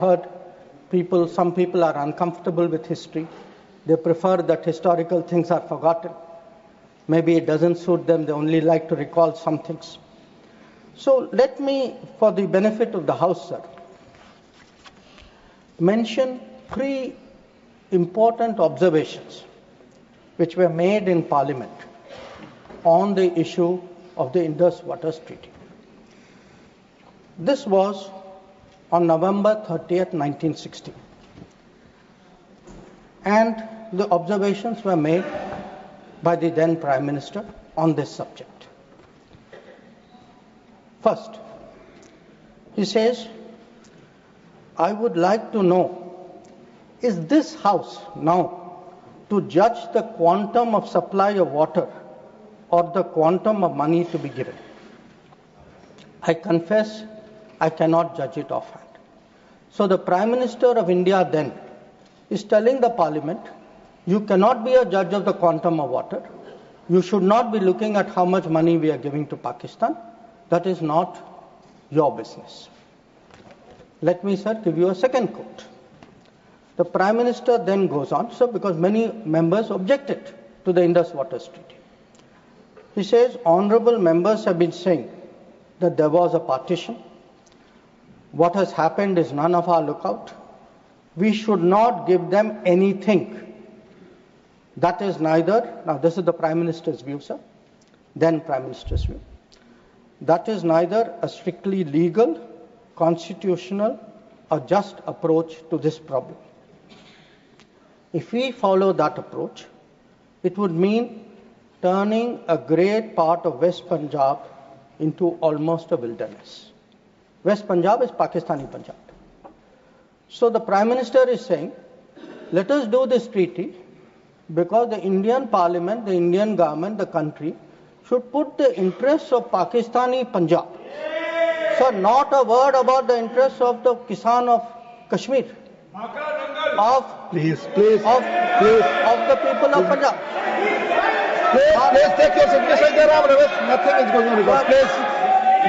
heard some people are uncomfortable with history. They prefer that historical things are forgotten. Maybe it doesn't suit them. They only like to recall some things. So let me, for the benefit of the House, sir, mention 3 important observations which were made in Parliament on the issue of the Indus Waters Treaty. This was on November 30th, 1960. And the observations were made by the then Prime Minister on this subject. First, he says, I would like to know, is this House now to judge the quantum of supply of water or the quantum of money to be given? I confess I cannot judge it offhand. So the Prime Minister of India then is telling the Parliament, you cannot be a judge of the quantum of water. You should not be looking at how much money we are giving to Pakistan. That is not your business. Let me, sir, give you a second quote. The Prime Minister then goes on, sir, because many members objected to the Indus Waters Treaty. He says, honorable members have been saying that there was a partition. What has happened is none of our lookout. We should not give them anything. That is neither, now this is the Prime Minister's view, sir, then Prime Minister's view. That is neither a strictly legal, constitutional, or just approach to this problem. If we follow that approach, it would mean turning a great part of West Punjab into almost a wilderness. West Punjab is Pakistani Punjab. So the Prime Minister is saying, let us do this treaty because the Indian Parliament, the Indian government, the country should put the interests of Pakistani Punjab. So not a word about the interests of the Kisan of Kashmir, of the people of Punjab. Please take your seat. Mr. Jairam, nothing is going on record. Please,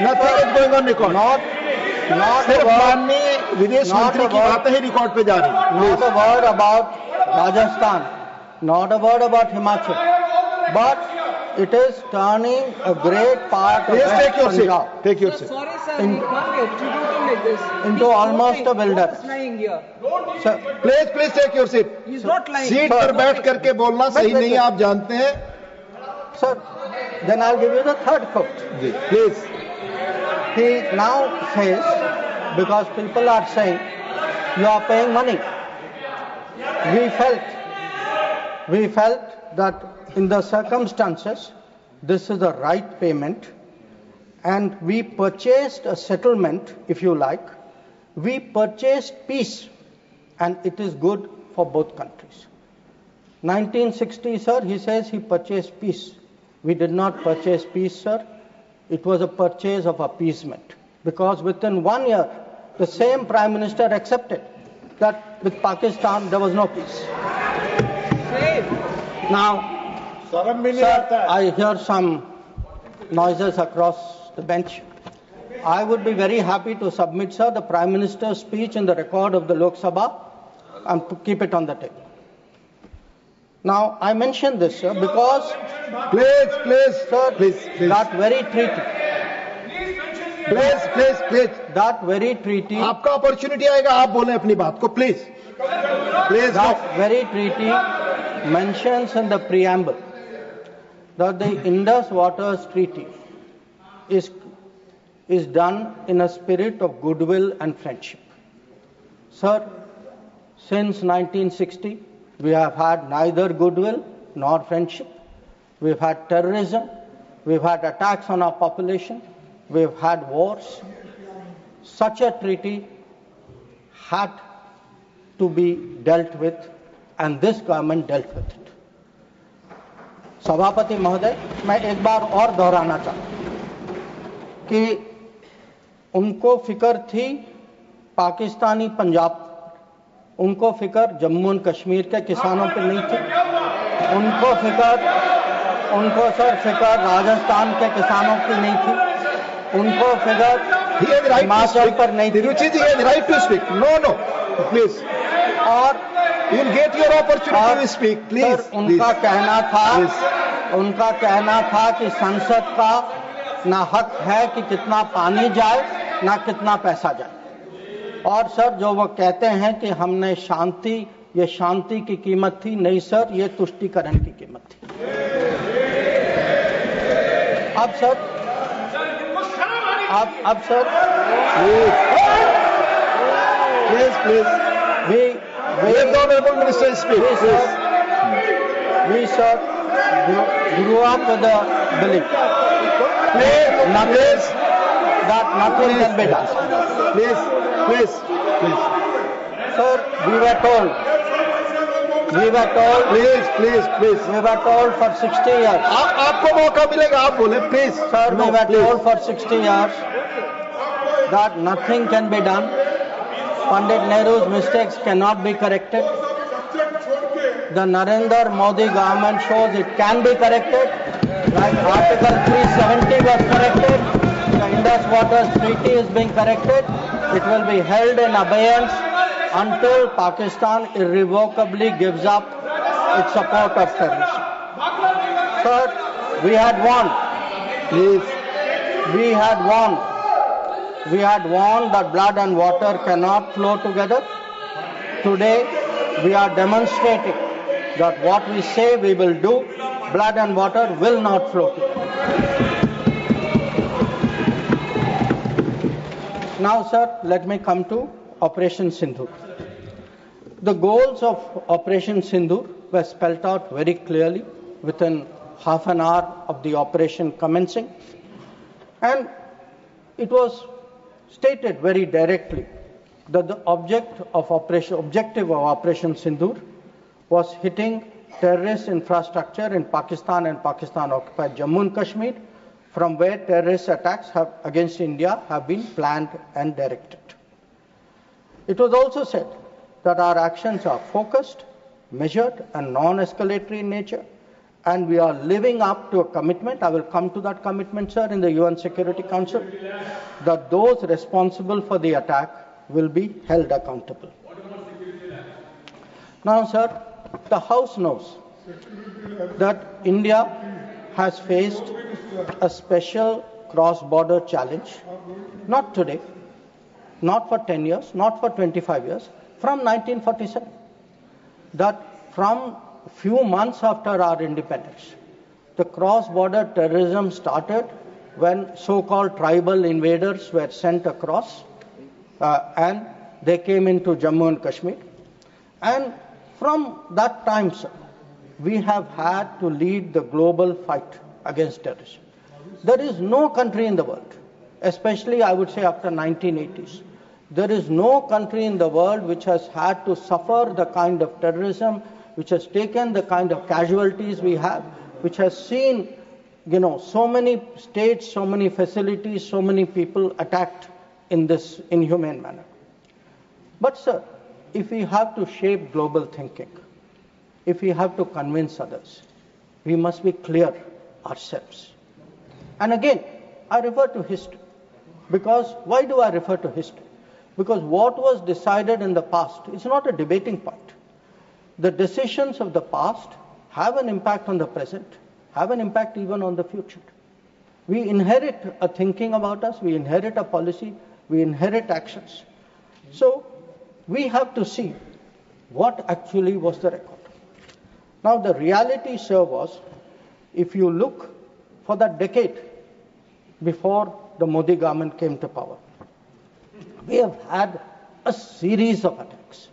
nothing is going on record. सिर्फ माननीय विदेश मंत्री की बातें ही record पे जा रही हैं. Not a word about Rajasthan, not a word about Himachal, but it is turning a great part of West Punjab. Take your seat. Sorry, sir, you can't be executing like this. Into almost a wilderness. He's lying here. Sir, Please take your seat. He's not lying. Seat पर बैठ करके बोलना सही नहीं है, आप जानते हैं. Sir, then I'll give you the third quote. Please. He now says, because people are saying, you are paying money. We felt that in the circumstances, this is the right payment, and we purchased a settlement, if you like. We purchased peace, and it is good for both countries. 1960, sir, he says he purchased peace. We did not purchase peace, sir. It was a purchase of appeasement, because within 1 year, the same Prime Minister accepted that with Pakistan there was no peace. Now, sir, I hear some noises across the bench. I would be very happy to submit, sir, the Prime Minister's speech in the record of the Lok Sabha and keep it on the table. Now, I mention this, sir, because that very treaty. Please. That very treaty. आपका opportunity आएगा, आप बोलें अपनी बात को, please. That very treaty mentions in the preamble that the Indus Waters Treaty is done in a spirit of goodwill and friendship. Sir, since 1960, we have had neither goodwill nor friendship. We've had terrorism. We've had attacks on our population. We've had wars. Such a treaty had to be dealt with, and this government dealt with it. सभापति महोदय, मैं एक बार और दोहराना चाहता हूं कि उनको फिक्र थी पाकिस्तानी पंजाब, उनको फिक्र जम्मू और कश्मीर के किसानों पर नहीं थी. उनको सर फिक्र राजस्थान के किसानों की नहीं थी. उनको फिक्र He has the right to Himachal speak. पर नहीं थी। Tiruchi ji, he has the right to speak. No, please. और You will get your opportunity to speak. Please. Sir, उनका Please. कहना था कि संसद का ना हक है कि कितना पानी जाए ना कितना पैसा जाए। और सर जो वो कहते हैं कि हमने ये शांति की कीमत थी, नहीं सर, ये तुष्टीकरण की कीमत थी। अब sir Please. Let the honorable minister speak. we sir grew up with the belief that nothing can be done. Please. Sir, we were told Please. we were told for 60 years. आपको मौका मिलेगा, आप बोले, please. Sir, we were told for 60 years that nothing can be done. Pandit Nehru's mistakes cannot be corrected. The Narendra Modi government shows it can be corrected. Like Article 370 was corrected. The Indus Waters Treaty is being corrected. It will be held in abeyance until Pakistan irrevocably gives up its support of terrorism. Sir, we had warned. Please. We had warned that blood and water cannot flow together. Today, we are demonstrating that what we say we will do, blood and water will not flow together. Now, sir, let me come to Operation Sindoor. The goals of Operation Sindoor were spelled out very clearly within half an hour of the operation commencing, and it was stated very directly that the objective of Operation Sindoor was hitting terrorist infrastructure in Pakistan and Pakistan-occupied Jammu and Kashmir, from where terrorist attacks against India have been planned and directed. It was also said that our actions are focused, measured, and non-escalatory in nature, and we are living up to a commitment. I will come to that commitment, sir, in the UN Security Council, that those responsible for the attack will be held accountable. Now, sir, the House knows that India has faced a special cross-border challenge, not today, not for 10 years, not for 25 years, from 1947. That from few months after our independence, the cross-border terrorism started when so-called tribal invaders were sent across and they came into Jammu and Kashmir. And from that time, sir, we have had to lead the global fight against terrorism. There is no country in the world, especially I would say after 1980s, there is no country in the world which has had to suffer the kind of terrorism, which has taken the kind of casualties we have, which has seen, so many states, so many facilities, so many people attacked in this inhumane manner. But sir, if we have to shape global thinking, if we have to convince others, we must be clear ourselves. And again, I refer to history. Because why do I refer to history? Because what was decided in the past is not a debating point. The decisions of the past have an impact on the present, have an impact even on the future. We inherit a thinking about us, we inherit a policy, we inherit actions. So we have to see what actually was the record. Now the reality, sir, was, if you look for that decade before the Modi government came to power, we have had a series of attacks.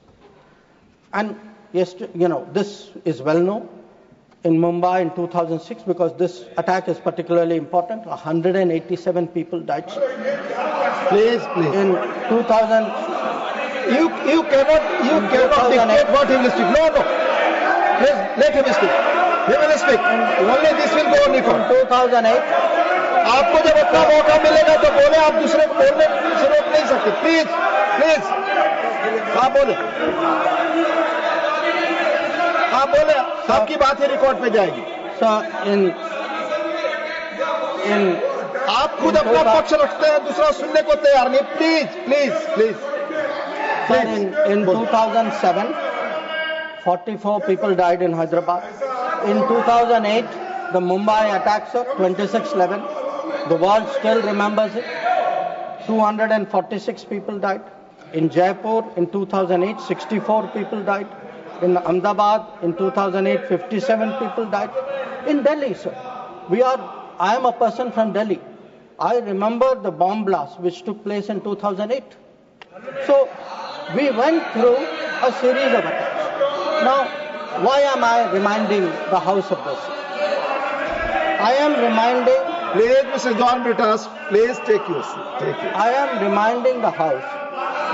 And this is well known. In Mumbai in 2006, because this attack is particularly important, 187 people died. Please. In 2000, You cannot dictate what he will speak. No. Please, let him speak. He will speak. Only this will go on record. in 2008, आपको जब अपना मौका मिलेगा तो बोले, आप दूसरे को बोलने से रोक नहीं सकते. प्लीज. हाँ बोले. आपकी बात ही रिकॉर्ड पे जाएगी. So in आप खुद अपना पक्ष रखते हैं, दूसरा सुनने को तैयार नहीं. Please. Sir, in 2007, 44 people died in Hyderabad. In 2008, the Mumbai attacks, sir, 26/11. The world still remembers it. 246 people died. In Jaipur, in 2008, 64 people died. In Ahmedabad, in 2008, 57 people died. In Delhi, sir, I am a person from Delhi. I remember the bomb blast which took place in 2008. So, we went through a series of attacks. Now, why am I reminding the House of this? I am reminding... Please, Mr. John Britas, please take your seat. I am reminding the House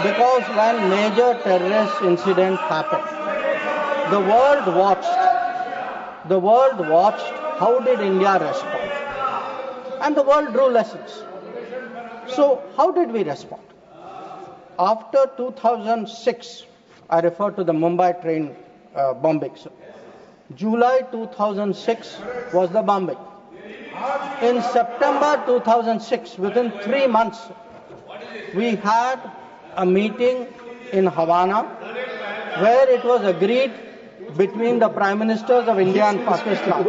because when major terrorist incident happened, the world watched how did India respond. And the world drew lessons. So, how did we respond? After 2006, I refer to the Mumbai train bombing. July 2006 was the bombing. In September 2006, within 3 months, we had a meeting in Havana where it was agreed between the Prime Ministers of India and Pakistan.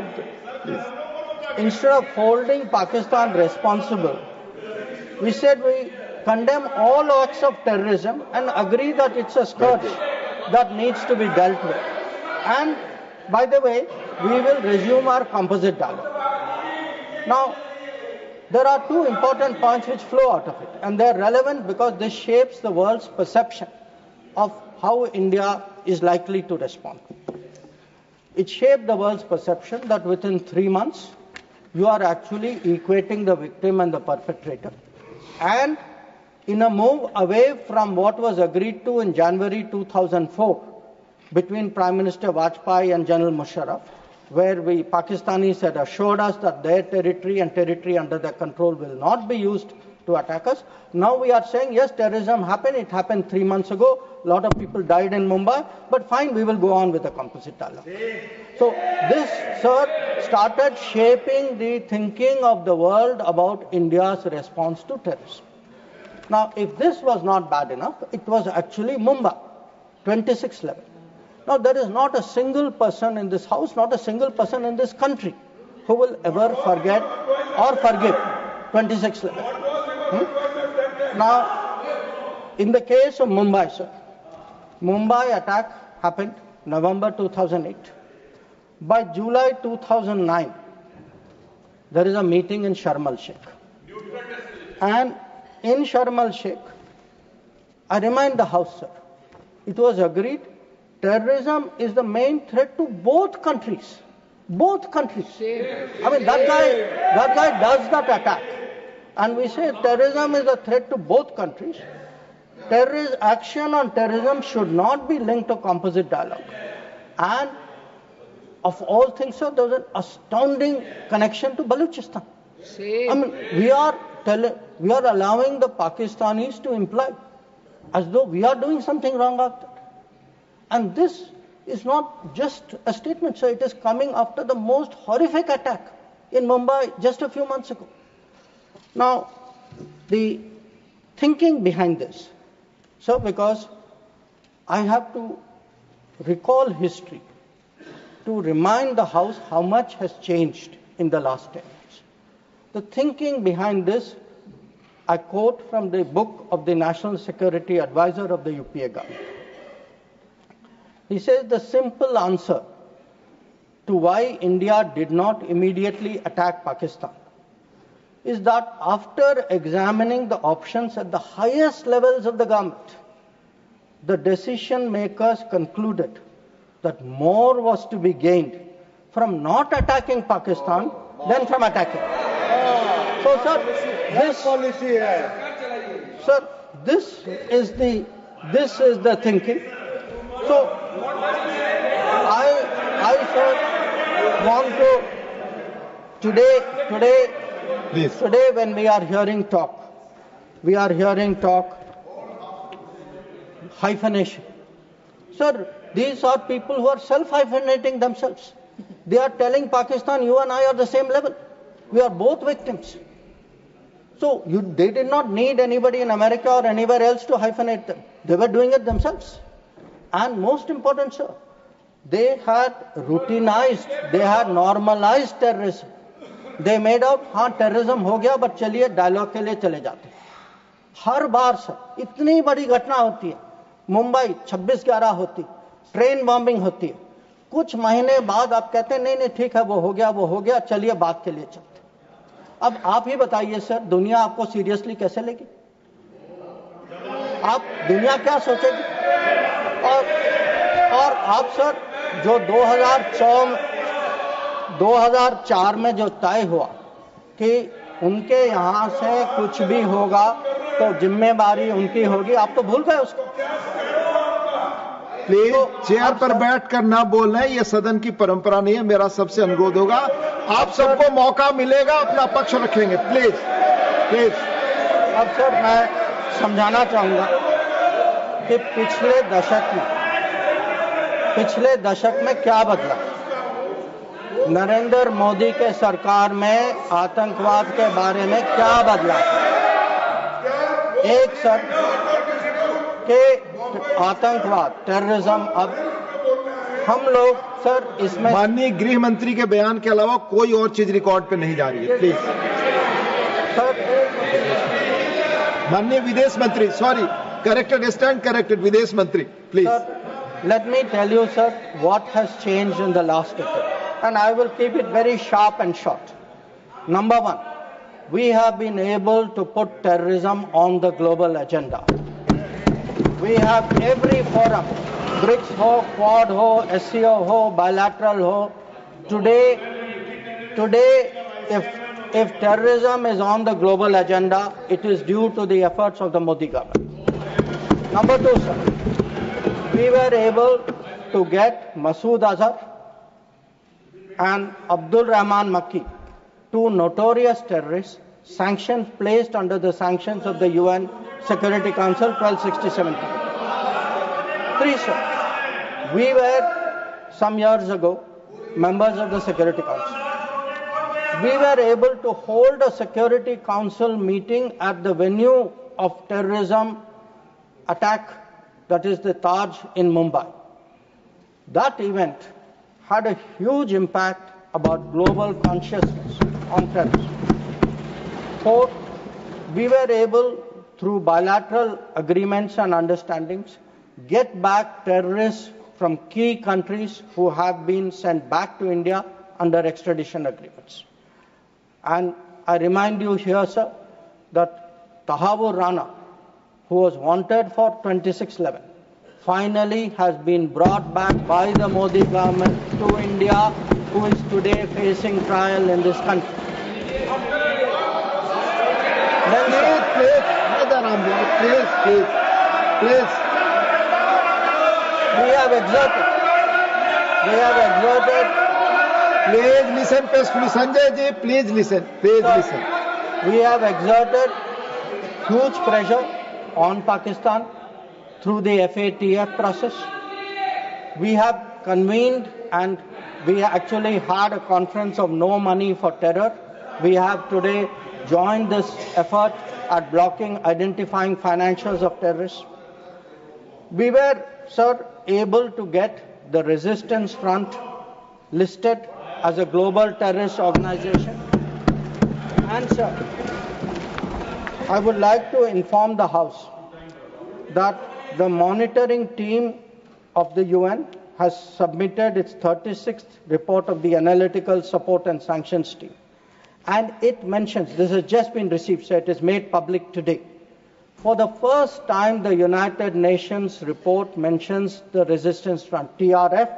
Instead of holding Pakistan responsible, we said we condemn all acts of terrorism and agree that it's a scourge that needs to be dealt with. And, by the way, we will resume our composite dialogue. Now, there are two important points which flow out of it, and they are relevant because this shapes the world's perception of how India is likely to respond. It shaped the world's perception that within 3 months, you are actually equating the victim and the perpetrator. And in a move away from what was agreed to in January 2004 between Prime Minister Vajpayee and General Musharraf, where Pakistanis had assured us that their territory and territory under their control will not be used to attack us. Now we are saying, yes, terrorism happened. It happened 3 months ago. A lot of people died in Mumbai. But fine, we will go on with the composite dialogue. So this, sir, started shaping the thinking of the world about India's response to terrorism. Now, if this was not bad enough, it was actually Mumbai, 26/11. Now, there is not a single person in this house, not a single person in this country who will ever forget or forgive 26/11. Now, in the case of Mumbai, sir, Mumbai attack happened November 2008. By July 2009, there is a meeting in Sharm el-Sheikh. And in Sharm el-Sheikh, I remind the House, sir, it was agreed terrorism is the main threat to both countries. Both countries. I mean, that guy does that attack. And we say terrorism is a threat to both countries. Action on terrorism should not be linked to composite dialogue. And of all things, sir, there was an astounding connection to Balochistan. I mean, we are allowing the Pakistanis to imply as though we are doing something wrong after. And this is not just a statement, sir. It is coming after the most horrific attack in Mumbai just a few months ago. Now, the thinking behind this, sir, because I have to recall history to remind the House how much has changed in the last 10 years. The thinking behind this, I quote from the book of the National Security Advisor of the UPA government. He says the simple answer to why India did not immediately attack Pakistan is that after examining the options at the highest levels of the government, the decision makers concluded that more was to be gained from not attacking Pakistan than from attacking. So, sir, this is the thinking. So, I sir, want to today when we are hearing talk hyphenation. Sir, these are people who are self-hyphenating themselves. They are telling Pakistan, you and I are the same level. We are both victims. So they did not need anybody in America or anywhere else to hyphenate them. They were doing it themselves. And most important, sir, they had routinized, they had normalized terrorism. They made out, हाँ terrorism हो गया, but चलिए dialogue के लिए चले जाते. हर बार sir इतनी बड़ी घटना होती है, मुंबई 26/11 होती, ट्रेन बॉम्बिंग होती है, कुछ महीने बाद आप कहते हैं नहीं नहीं ठीक है वो हो गया, चलिए बात के लिए चलते. अब आप ही बताइए सर, दुनिया आपको सीरियसली कैसे लेगी? आप दुनिया क्या सोचेगी? और आप सर जो 2004 में जो तय हुआ कि उनके यहां से कुछ भी होगा तो जिम्मेदारी उनकी होगी, आप तो भूल गए उसको. प्लीज चेयर पर बैठकर ना बोलना, ये सदन की परंपरा नहीं है. मेरा सबसे अनुरोध होगा, आप सबको मौका मिलेगा, अपना पक्ष रखेंगे. Please please. अब सर मैं समझाना चाहूंगा कि पिछले दशक में क्या बदला. नरेंद्र मोदी के सरकार में आतंकवाद के बारे में क्या बदला? एक सर के आतंकवाद, टेररिज्म, अब हम लोग सर इसमें माननीय गृह मंत्री के बयान के अलावा कोई और चीज रिकॉर्ड पे नहीं जा रही है. Please sir. माननीय विदेश मंत्री, सॉरी, करेक्टेड, स्टैंड करेक्टेड, विदेश मंत्री, please. Let me tell you, sir, what has changed in the last decade. And I will keep it very sharp and short. Number one, we have been able to put terrorism on the global agenda. We have every forum, BRICS ho, Quad ho, SCO ho, bilateral ho. Today, if terrorism is on the global agenda, it is due to the efforts of the Modi government. Number two, sir, we were able to get Masood Azhar and Abdul Rahman Makki, two notorious terrorists, sanctions placed under the sanctions of the UN Security Council 1267. Three, sir, we were some years ago members of the Security Council. We were able to hold a Security Council meeting at the venue of terrorism attack, that is the Taj in Mumbai. That event had a huge impact about global consciousness on terrorism. Fourth, we were able, through bilateral agreements and understandings, get back terrorists from key countries who have been sent back to India under extradition agreements. And I remind you here, sir, that Tahavur Rana, who was wanted for 2611, finally has been brought back by the Modi government to India, who is today facing trial in this country. Then, please. We have exerted. Please listen, Sanjay ji, please listen. Please listen. We have exerted huge pressure on Pakistan through the FATF process. We have convened and we actually had a conference of no money for terror. We have today joined this effort at blocking, identifying financials of terrorists. We were, sir, able to get the Resistance Front listed as a global terrorist organization. And, sir, I would like to inform the House that the monitoring team of the UN has submitted its 36th report of the Analytical Support and Sanctions Team. And it mentions, this has just been received, so it is made public today. For the first time, the United Nations report mentions the Resistance Front, TRF,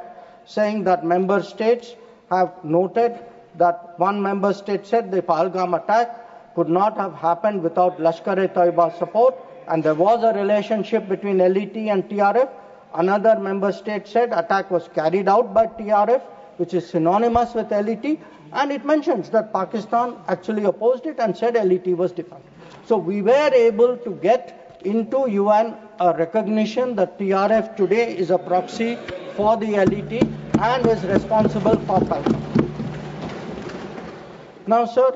saying that member states have noted that one member state said the Pahalgam attack could not have happened without Lashkar-e-Taiba support, and there was a relationship between LET and TRF. Another member state said attack was carried out by TRF, which is synonymous with LET, and it mentions that Pakistan actually opposed it and said LET was defunct. So we were able to get into UN a recognition that TRF today is a proxy for the LET and is responsible for Pahalgam. Now, sir,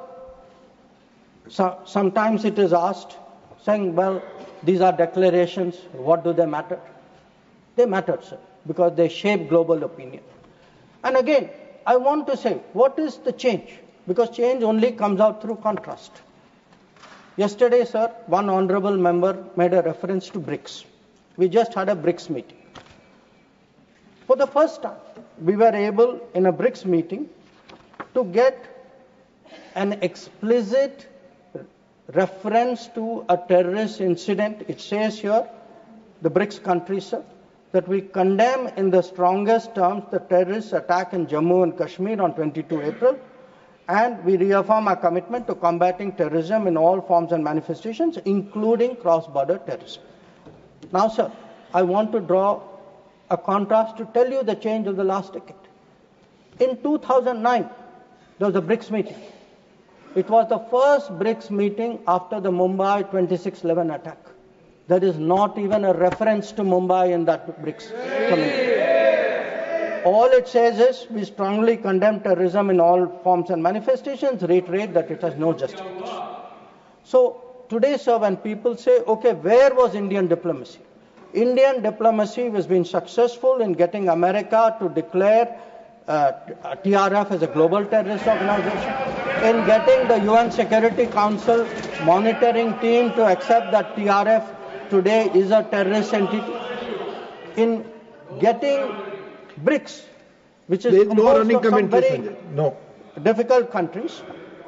Sometimes it is asked, saying, well, these are declarations, what do they matter? They matter, sir, because they shape global opinion. And again, I want to say, what is the change? Because change only comes out through contrast. Yesterday, sir, one honorable member made a reference to BRICS. We just had a BRICS meeting. For the first time, we were able, in a BRICS meeting, to get an explicit reference to a terrorist incident. It says here, the BRICS countries, sir, that we condemn in the strongest terms the terrorist attack in Jammu and Kashmir on 22 April, and we reaffirm our commitment to combating terrorism in all forms and manifestations, including cross-border terrorism. Now, sir, I want to draw a contrast to tell you the change of the last decade. In 2009, there was a BRICS meeting. It was the first BRICS meeting after the Mumbai 26/11 attack. There is not even a reference to Mumbai in that BRICS committee. All it says is, we strongly condemn terrorism in all forms and manifestations, reiterate that it has no justification. So today, sir, when people say, okay, where was Indian diplomacy? Indian diplomacy has been successful in getting America to declare TRF as a global terrorist organization, in getting the UN Security Council monitoring team to accept that TRF today is a terrorist entity, in getting BRICS, which is composed of some very difficult countries,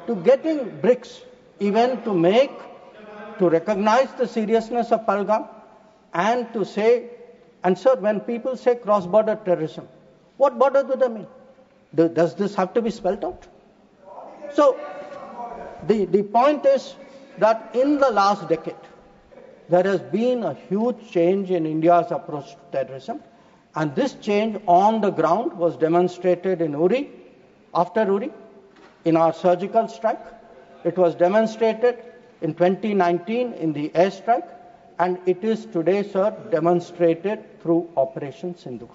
to getting BRICS even to recognize the seriousness of Pahalgam, and to say, and sir, when people say cross-border terrorism, what border do they mean? Does this have to be spelled out? So, the point is that in the last decade, there has been a huge change in India's approach to terrorism, and this change on the ground was demonstrated in Uri, after Uri, in our surgical strike. It was demonstrated in 2019 in the airstrike, and it is today, sir, demonstrated through Operation Sindoor.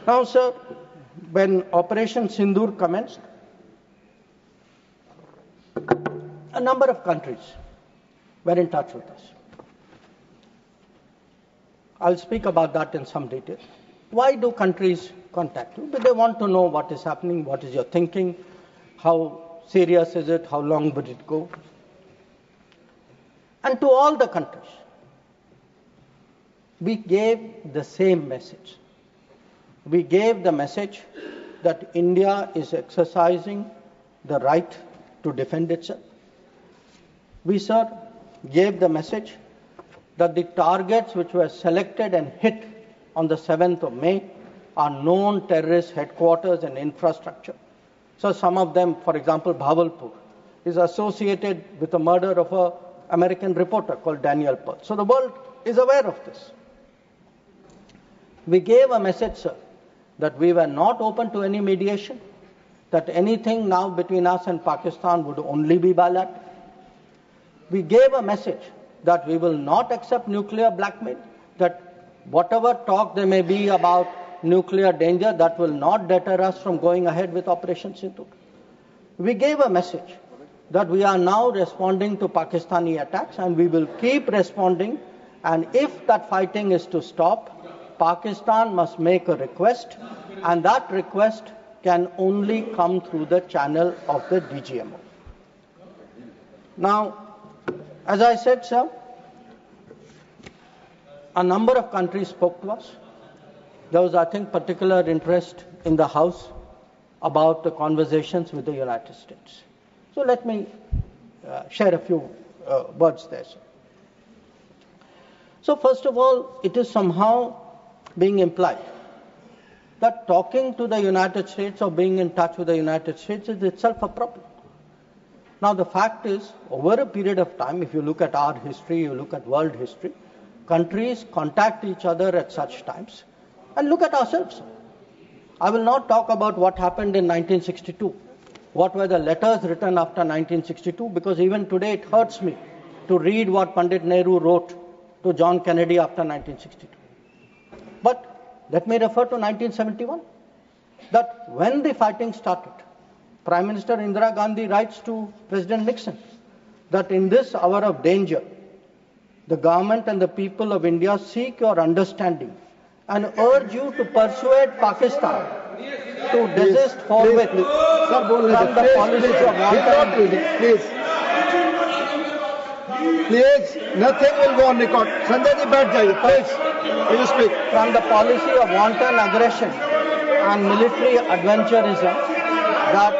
Now, sir, when Operation Sindoor commenced, a number of countries were in touch with us. I'll speak about that in some detail. Why do countries contact you? Because they want to know what is happening, what is your thinking, how serious is it, how long would it go? And to all the countries, we gave the same message. We gave the message that India is exercising the right to defend itself. We, sir, gave the message that the targets which were selected and hit on the 7th of May are known terrorist headquarters and infrastructure. So some of them, for example, Bhavalpur, is associated with the murder of an American reporter called Daniel Pearl. So the world is aware of this. We gave a message, sir, that we were not open to any mediation, that anything now between us and Pakistan would only be bilateral. We gave a message that we will not accept nuclear blackmail, that whatever talk there may be about nuclear danger, that will not deter us from going ahead with Operation Sindoor. We gave a message that we are now responding to Pakistani attacks and we will keep responding, and if that fighting is to stop, Pakistan must make a request, and that request can only come through the channel of the DGMO. Now, as I said, sir, a number of countries spoke to us. There was, I think, particular interest in the House about the conversations with the United States. So let me share a few words there, sir. So first of all, it is somehow being implied that talking to the United States or being in touch with the United States is itself a problem. Now the fact is, over a period of time, if you look at our history, you look at world history, countries contact each other at such times. And look at ourselves. I will not talk about what happened in 1962. What were the letters written after 1962? Because even today it hurts me to read what Pandit Nehru wrote to John Kennedy after 1962. But let me refer to 1971. that when the fighting started, Prime Minister Indira Gandhi writes to President Nixon that in this hour of danger, the government and the people of India seek your understanding and urge you to persuade Pakistan to desist forthwith from the policy of wanton. Please, nothing will go on record. Sanjay ji, baith jaiye, please. Will you speak? From the policy of wanton aggression and military adventurism that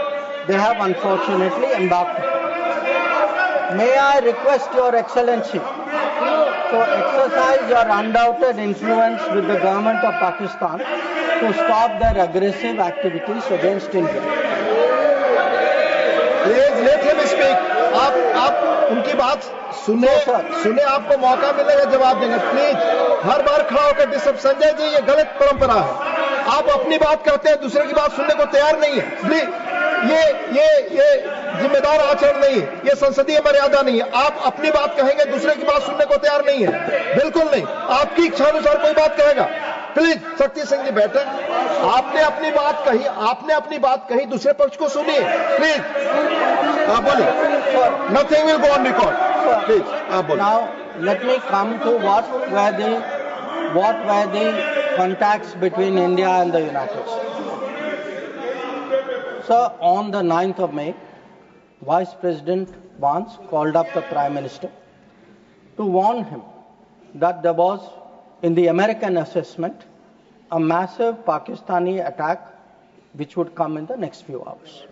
they have unfortunately embarked upon. May I request Your Excellency to exercise your undoubted influence with the government of Pakistan to stop their aggressive activities against India. Please let him speak. आप उनकी बात सुने आपको मौका मिलेगा जवाब देंगे. Please हर बार खड़ा होकर डिस्टर्ब. संजय जी, ये गलत परंपरा है. आप अपनी बात करते हैं, दूसरे की बात सुनने को तैयार नहीं है. प्लीज ये जिम्मेदार आचरण नहीं है. ये संसदीय मर्यादा नहीं है. आप अपनी बात कहेंगे, दूसरे की बात सुनने को तैयार नहीं है. बिल्कुल नहीं. आपकी इच्छा अनुसार कोई बात कहेगा. प्लीज शक्ति सिंह जी बैठे. आपने अपनी बात कही, दूसरे पक्ष को सुनिए. प्लीज आप बोलिए. Nothing will go on record. Please, आप बोलिए. Now let me come to what were the contacts between India and the United States. So on the 9th of May, Vice President Vance called up the Prime Minister to warn him that there was, in the American assessment, a massive Pakistani attack which would come in the next few hours.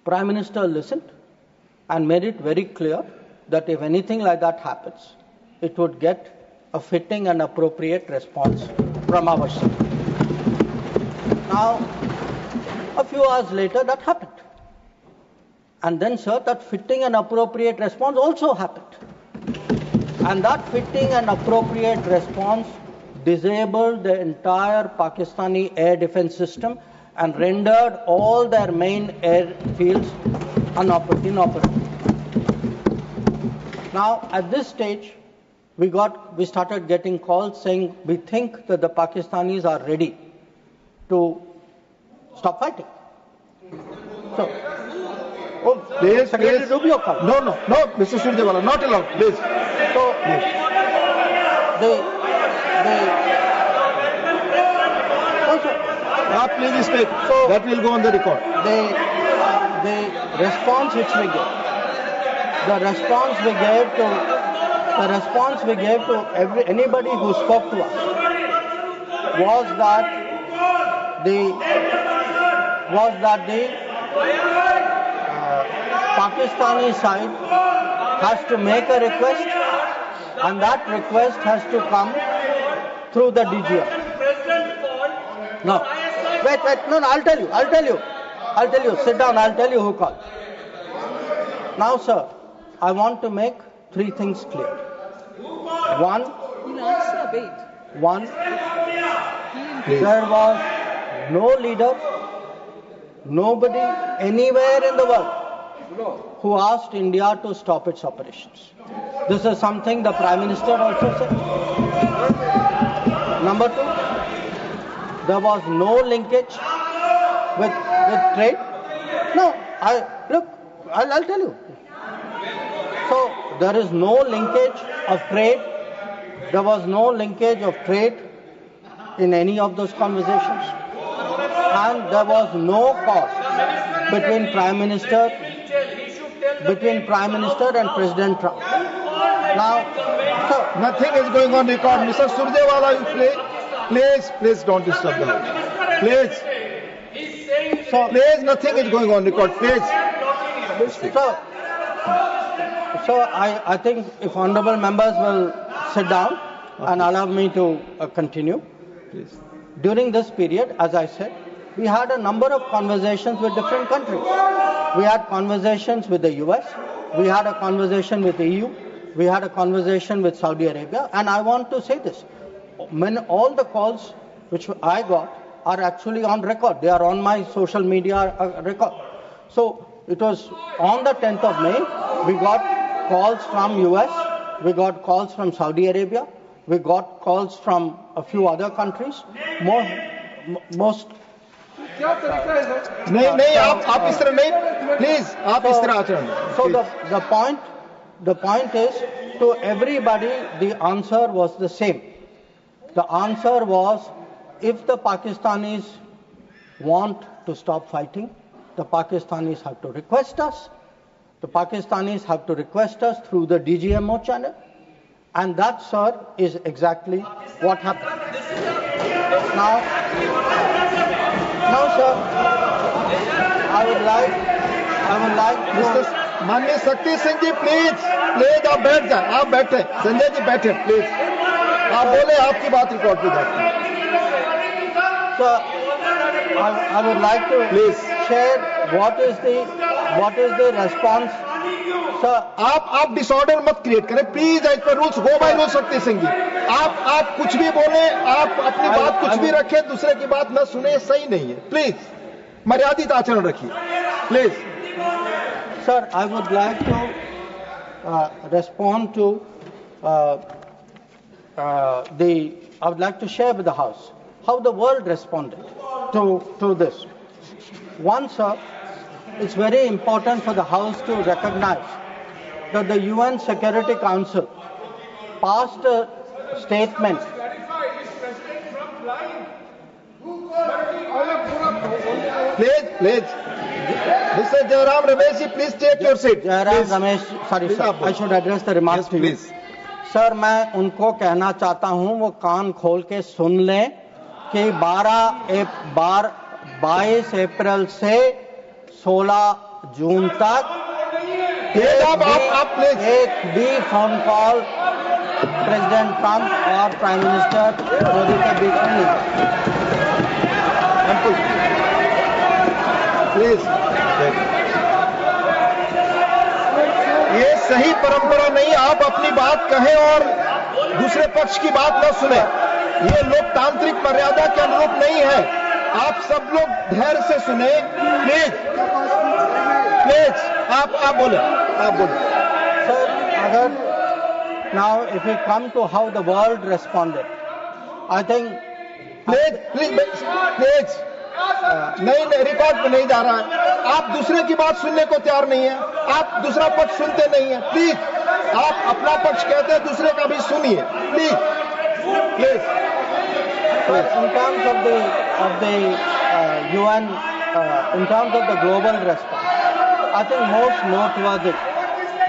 Prime Minister listened and made it very clear that if anything like that happens, it would get a fitting and appropriate response from our side. Now, a few hours later, that happened. And then, sir, that fitting and appropriate response also happened. And that fitting and appropriate response disabled the entire Pakistani air defense system and rendered all their main airfields inoperable. Now, at this stage, we started getting calls saying we think that the Pakistanis are ready to stop fighting. So, please, Secretary Rubio called. No, Mr. Surjewala, not allowed. Please. So, please speak. So that will go on the record. The response which we gave, anybody who spoke to us was that the Pakistani side has to make a request, and that request has to come through the DGF. No. Wait, no, I'll tell you. Sit down, I'll tell you who called. Now, sir, I want to make three things clear. One, there was no leader, nobody anywhere in the world who asked India to stop its operations. This is something the Prime Minister also said. Number two, there was no linkage with trade. No, I'll tell you. So there is no linkage of trade. There was no linkage of trade in any of those conversations. And there was no cause between Prime Minister and President Trump. Now, so nothing is going on record. Mr. Surjewala, please don't disturb the house. Please. Please, nothing is going on record. Please. So I think if honourable members will sit down and allow me to continue. Please. During this period, as I said, we had a number of conversations with different countries. We had conversations with the US, we had a conversation with the EU, we had a conversation with Saudi Arabia, and I want to say this. All the calls which I got are actually on record. They are on my social media record. So it was on the 10th of May, we got calls from US, we got calls from Saudi Arabia, we got calls from a few other countries. most. नहीं नहीं, आप इस तरह नहीं, please आप इस तरह आचरण. So the point is, to everybody the answer was the same. The answer was, if the Pakistanis want to stop fighting, the Pakistanis have to request us. The Pakistanis have to request us through the DGMO channel. And that, sir, is exactly what happened. Now, sir, I would like mister माननीय शक्ति सिंह जी, please आप बैठ जाए. आप बैठे, संजय जी बैठे, please आप बोले, आपकी बात रिकॉर्ड पे जाती है. Sir, I would like to Please share what is the response. Sir, आप डिसऑर्डर मत क्रिएट करें please. As per rules, go by rule. Shakti Singh जी, आप कुछ भी बोले, आप अपनी बात कुछ भी रखें, दूसरे की बात न सुने, सही नहीं है. प्लीज मर्यादित आचरण रखिए, please. Sir, I would like to respond to I would like to share with the House how the world responded to this. One, sir, it's very important for the House to recognize that the UN Security Council passed a statement. Please. Mr. Jairam Ramesh ji, please take your seat. Jairam Ramesh, sorry sir, I should address the remarks to you. Please. Sir, मैं उनको कहना चाहता हूं, वो कान खोल के सुन लें कि 22 अप्रैल से 16 जून तक एक भी फोन कॉल प्रेसिडेंट ट्रंप और प्राइम मिनिस्टर मोदी के बीच में नहीं. प्लीज, ये सही परंपरा नहीं. आप अपनी बात कहें और दूसरे पक्ष की बात न सुने. ये लोकतांत्रिक मर्यादा के अनुरूप नहीं है. आप सब लोग धैर्य से सुने. प्लीज आप बोले. सर, अगर now if we come to how the world responded, I think please नहीं, रिकॉर्ड पे नहीं जा रहा है. आप दूसरे की बात सुनने को तैयार नहीं है. आप दूसरा पक्ष सुनते नहीं है. प्लीज, आप अपना पक्ष कहते हैं, दूसरे का भी सुनिए. Please. In terms of the UN, in terms of the global response, I think most noteworthy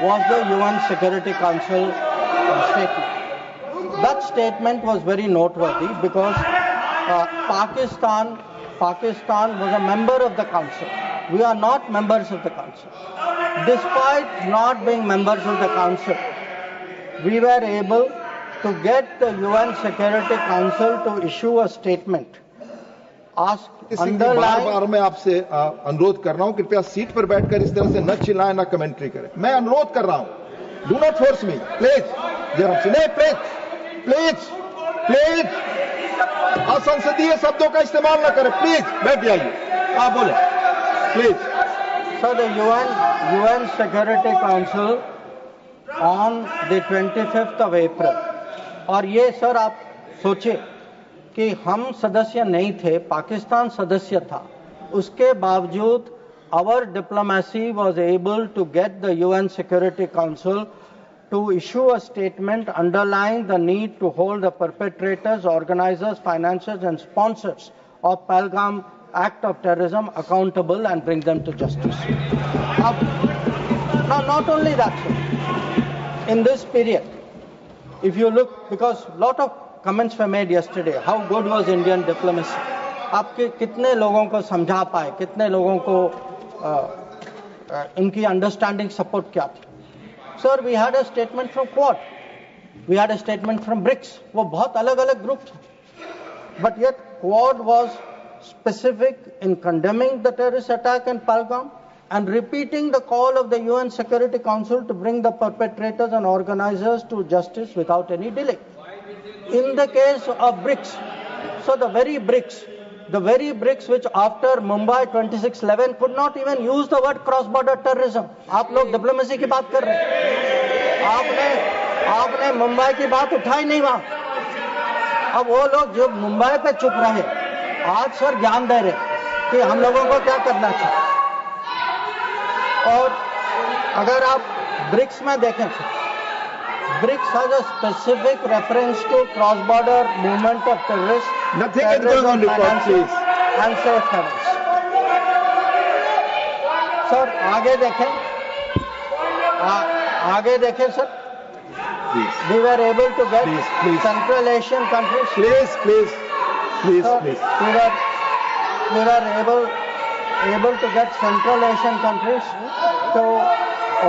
was the UN Security Council statement. That statement was very noteworthy because Pakistan was a member of the council. We are not members of the council. Despite not being members of the council, we were able to get the UN Security Council to issue a statement. बार मैं आपसे अनुरोध कर रहा हूं, कृपया seat पर बैठकर इस तरह से न चिल्लाएं, न कमेंट्री करें. मैं अनुरोध कर रहा हूं, do not force me. Please please असंसदीय शब्दों का इस्तेमाल न करें. प्लीज बैठ जाइए. आप बोले, please. So the UN Security Council on the 25th of April, और ये सर आप सोचिए कि हम सदस्य नहीं थे, पाकिस्तान सदस्य था, उसके बावजूद our diplomacy was able to get the UN Security Council to issue a statement underlying the need to hold the perpetrators, organizers, financiers and sponsors of Pahalgam act of terrorism accountable and bring them to justice. Now not only that, sir, in this period, if you look, because lot of comments were made yesterday, how good was Indian diplomacy. आपके कितने लोगों को समझा पाए, कितने लोगों को इनकी अंडरस्टैंडिंग सपोर्ट क्या थी. Sir, we had a statement from Quad, we had a statement from BRICS. वो बहुत अलग अलग ग्रुप थे, but yet Quad was specific in condemning the terrorist attack in Pahalgam and repeating the call of the UN Security Council to bring the perpetrators and organizers to justice without any delay. In the case of BRICS, so the very BRICS which after Mumbai 26/11 could not even use the word cross-border terrorism. आप लोग diplomacy की बात कर रहे हैं, आपने मुंबई की बात उठाई नहीं वहां. अब वो लोग जो मुंबई पे चुप रहे आज सर ज्ञान दे रहे कि हम लोगों को क्या करना चाहिए। और अगर आप ब्रिक्स में देखें, BRICS has a specific reference to cross-border movement of terrorists, Nothing is going on record, please. And safe havens. Sir आगे देखें sir. Please. We were able to get Please. Central Asian countries. Please. Sir, we were able to get Central Asian countries to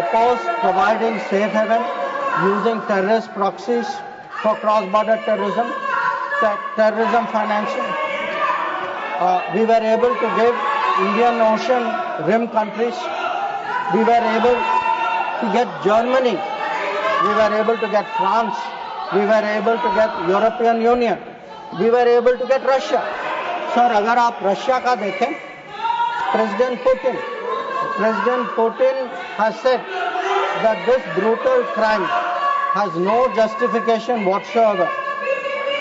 oppose providing safe haven using terrorist proxies for cross-border terrorism, terrorism financing. We were able to give Indian Ocean rim countries. We were able to get Germany. We were able to get France. We were able to get European Union. We were able to get Russia. Sir, अगर आप Russia का देखें, President Putin has said that this brutal crime has no justification whatsoever,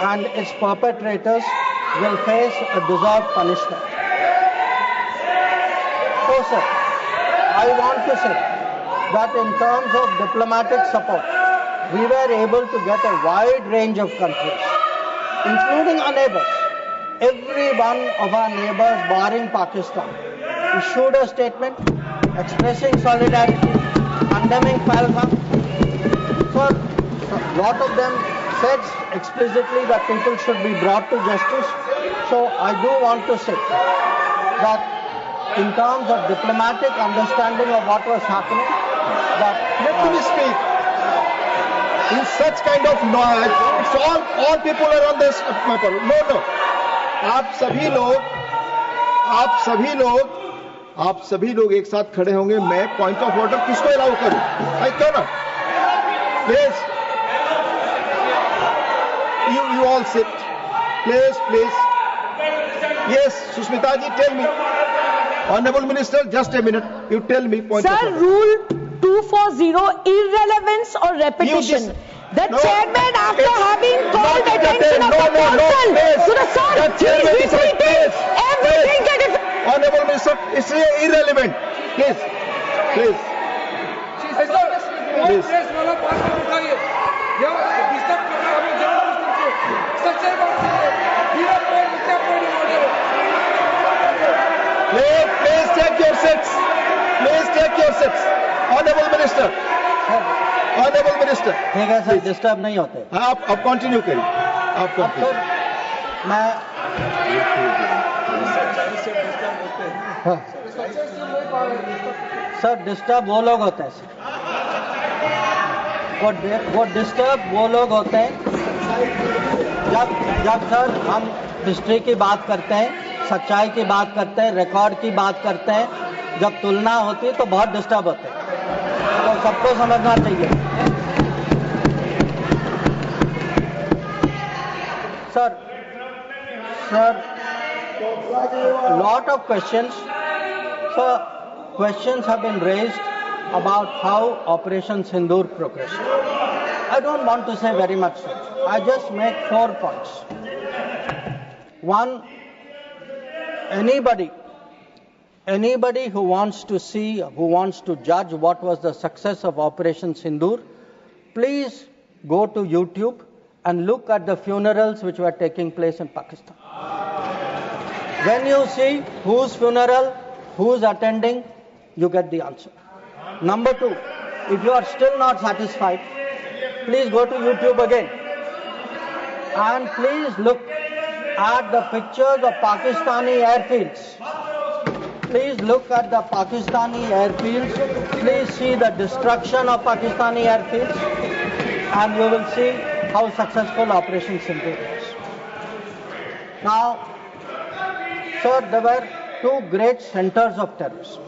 and its perpetrators will face a deserved punishment. So, sir, I want to say that in terms of diplomatic support, we were able to get a wide range of countries, including our neighbors. Every one of our neighbors, barring Pakistan, issued a statement expressing solidarity, condemning Pahalgam. So, a lot of them said explicitly that people should be brought to justice. So, I do want to say that in terms of diplomatic understanding of what was happening, that Let me speak. In such kind of noise, it's all people are on this matter. No. आप सभी लोग एक साथ खड़े होंगे। मैं point of order किसको allow करूं? आई क्यों ना? Please, you all sit. Please. Yes, Sushmita ji, tell me. Honorable Minister, just a minute. You tell me point of Sir, order. Rule 240, irrelevance or repetition. The chairman, after having called attention of the council to the sir, he is repeating everything that is... Honorable Minister, it's irrelevant. Please. Press वाला बात मत उठाइए, या disturb कर रहे हैं हमें जबरदस्ती से। सच्चाई बात है, मेरा पॉइंट क्या पॉइंट ऑर्डर है? Please take your seats. Honorable Minister. ठीक है सर, डिस्टर्ब नहीं होते। आप कंटिन्यू करिए। आप कंटिन्यू। मैं सर डिस्टर्ब वो लोग होते हैं सर, वो डिस्टर्ब वो लोग होते हैं जब सर हम हिस्ट्री की बात करते हैं, सच्चाई की बात करते हैं, रिकॉर्ड की बात करते हैं, जब तुलना होती है तो बहुत डिस्टर्ब होते हैं। तो सबको समझना चाहिए। Sir, lot of questions. Sir, questions have been raised about how Operation Sindoor progressed. I don't want to say very much, sir. I just make 4 points. One, anybody who wants to see, who wants to judge what was the success of Operation Sindoor, please go to YouTube and look at the funerals which were taking place in Pakistan. When you see whose funeral, who's attending, you get the answer. Number 2, if you are still not satisfied, please go to YouTube again and please look at the pictures of Pakistani airfields. Please look at the Pakistani airfields. Please see the destruction of Pakistani airfields, and you will see how successful Operation Sindoor was. Now, sir, there were 2 great centers of terrorism.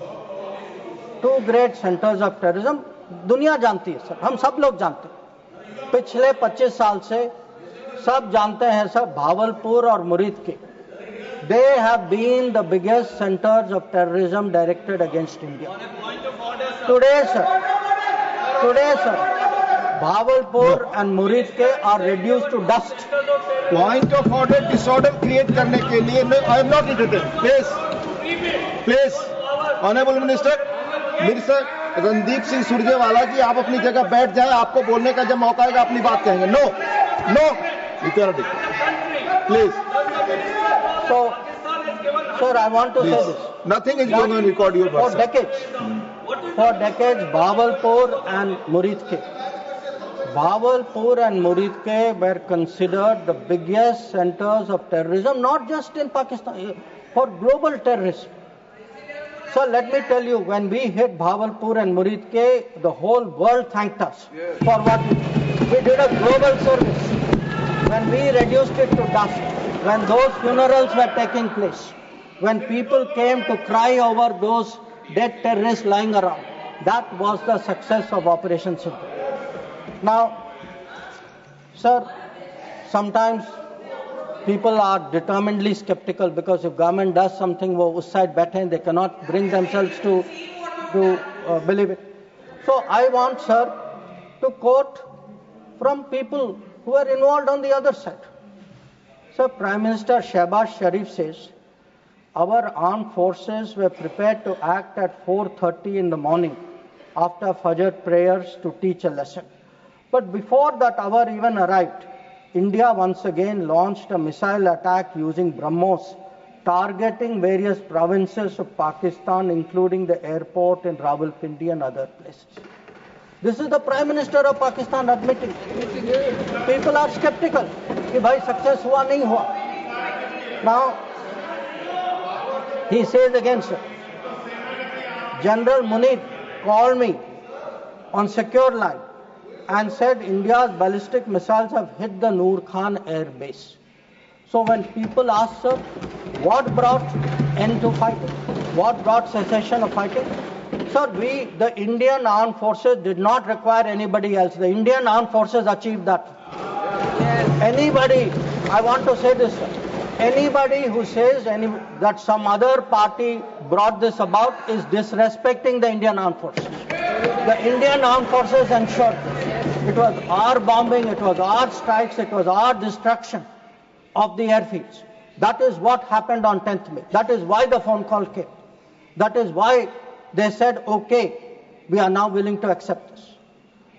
2 great centers of terrorism. दुनिया जानती है sir, हम सब लोग जानते हैं। पिछले 25 साल से सब जानते हैं सर, भावलपुर और मुरीद के, they have been the biggest centers of terrorism directed against India. Today, sir, Bawalpur and Muridke are reduced to dust. Point of order, disorder create करने के लिए I am not interested. Please, Honorable Minister, Minister Randeep Singh Surjewala जी, आप अपनी जगह बैठ जाएं. आपको बोलने का जब मौका आएगा अपनी बात कहेंगे. No, you cannot do. Please. So, sir, I want to say this. Nothing is going on record your For person. decades, Bawalpur and Muridke were considered the biggest centers of terrorism, not just in Pakistan, for global terrorism. So let me tell you, when we hit Bawalpur and Muridke, the whole world thanked us for what we did. We did a global service. When we reduced it to dust, when those funerals were taking place, when people came to cry over those dead terrorists lying around, that was the success of Operation Sindoor. Now, sir, sometimes people are determinedly skeptical because if government does something, wo us side baithe, they cannot bring themselves to believe it. So I want, sir, to quote from people who are involved on the other side. So Prime Minister Shehbaz Sharif says, our armed forces were prepared to act at 4:30 in the morning after Fajr prayers to teach a lesson. But before that hour even arrived, India once again launched a missile attack using BrahMos, targeting various provinces of Pakistan, including the airport in Rawalpindi and other places. This is the Prime Minister of Pakistan admitting. People are skeptical. Ki bhai success hua nahi hua. Now, he says again, sir, General Munir called me on secure line and said India's ballistic missiles have hit the Noor Khan air base. So when people ask, sir, what brought end to fighting? What brought cessation of fighting? Sir, the Indian armed forces did not require anybody else. The Indian armed forces achieved that. Anybody, I want to say this, sir, anybody who says that some other party brought this about is disrespecting the Indian armed forces. The Indian armed forces ensured this. It was our bombing, it was our strikes, it was our destruction of the airfields. That is what happened on 10th May. That is why the phone call came. That is why they said, okay, we are now willing to accept this.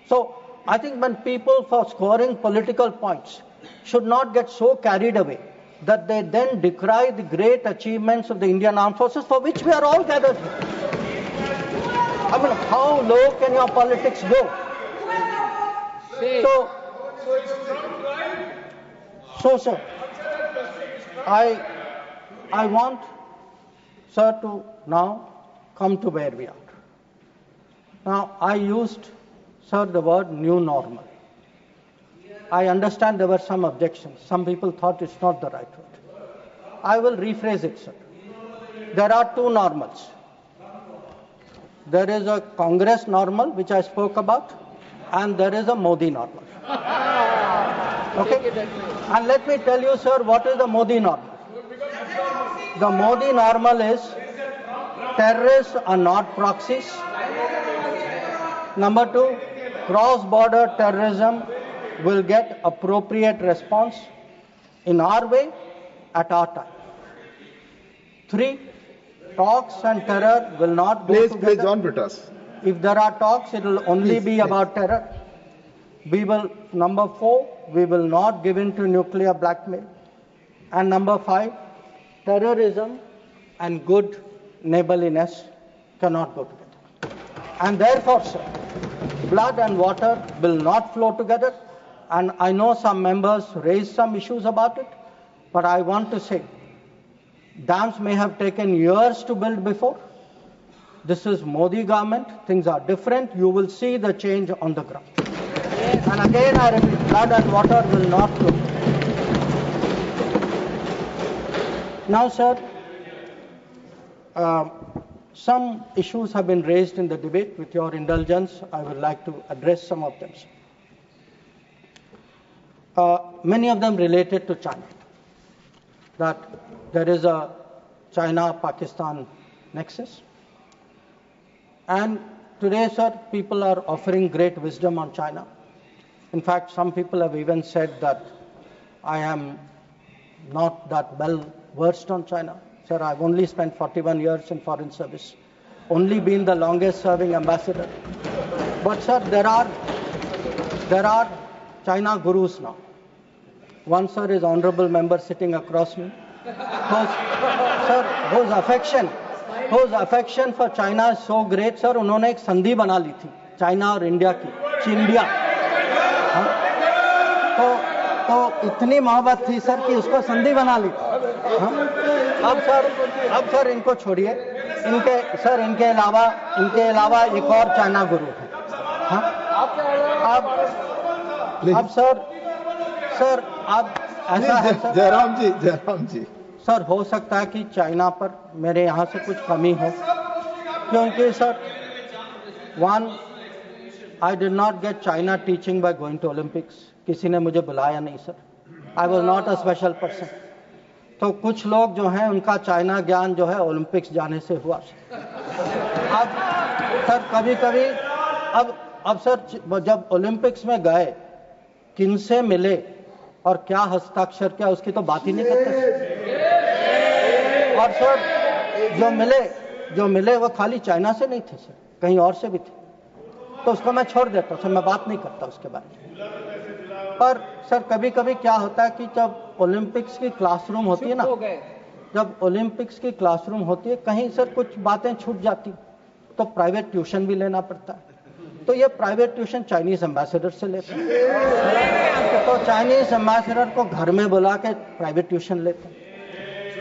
So I think when people, for scoring political points, should not get so carried away that they then decry the great achievements of the Indian armed forces for which we are all gathered here. I mean, how low can your politics go? So, sir, I want, sir, to now come to where we are. Now, I used, sir, the word new normal. I understand there were some objections. Some people thought it's not the right word. I will rephrase it, sir. There are two normals. There is a Congress normal, which I spoke about, and there is a Modi normal. Okay? And let me tell you, sir, what is the Modi normal? The Modi normal is terrorists are not proxies. Number two, cross-border terrorism will get appropriate response in our way at our time. Three, talks and terror will not go together. Please, John Britas. If there are talks, it will only be about terror. Number four, we will not give in to nuclear blackmail. And number five, terrorism and good neighborliness cannot go together. And therefore, sir, blood and water will not flow together. And I know some members raised some issues about it, but I want to say, dams may have taken years to build before. This is Modi government. Things are different. You will see the change on the ground. And again, I repeat, blood and water will not flow. Now, sir, some issues have been raised in the debate. With your indulgence, I would like to address some of them. Many of them related to China. That there is a China-Pakistan nexus. And today, sir, people are offering great wisdom on China. In fact, some people have even said that I am not that well versed on China. Sir, I've only spent 41 years in foreign service, only been the longest serving ambassador. But sir, there are China gurus now. One sir is honorable member sitting across me, whose affection for China is so great. Sir, उन्होंने एक संधि बना ली थी China और India की, चिंडिया। तो इतनी मोहब्बत थी सर कि उसको संधि बना ली थी। अब सर इनको छोड़िए, इनके अलावा एक और चाइना गुरु है। अब सर अब ऐसा है सर, जयराम जी सर, हो सकता है कि चाइना पर मेरे यहाँ से कुछ कमी हो, क्योंकि sir I did not get China teaching by going to Olympics. किसी ने मुझे बुलाया नहीं sir. I was not a special person. तो कुछ लोग जो हैं उनका चाइना ज्ञान जो है ओलंपिक्स जाने से हुआ। अब सर कभी-कभी अब सर जब ओलंपिक्स में गए किनसे मिले और क्या हस्ताक्षर किया उसकी तो बात ही नहीं करते। और सर जो मिले वो खाली चाइना से नहीं थे सर, कहीं और से भी थे, तो उसको मैं छोड़ देता हूँ सर, मैं बात नहीं करता उसके बारे में। पर सर कभी कभी क्या होता है कि जब ओलंपिक्स की क्लासरूम होती है ना, जब ओलंपिक्स की क्लासरूम होती है कहीं सर कुछ बातें छूट जाती तो प्राइवेट ट्यूशन भी लेना पड़ता है। तो ये प्राइवेट ट्यूशन चाइनीज एम्बेसडर से लेते हैं, तो चाइनीज एम्बेसडर को घर में बुला के प्राइवेट ट्यूशन लेते हैं।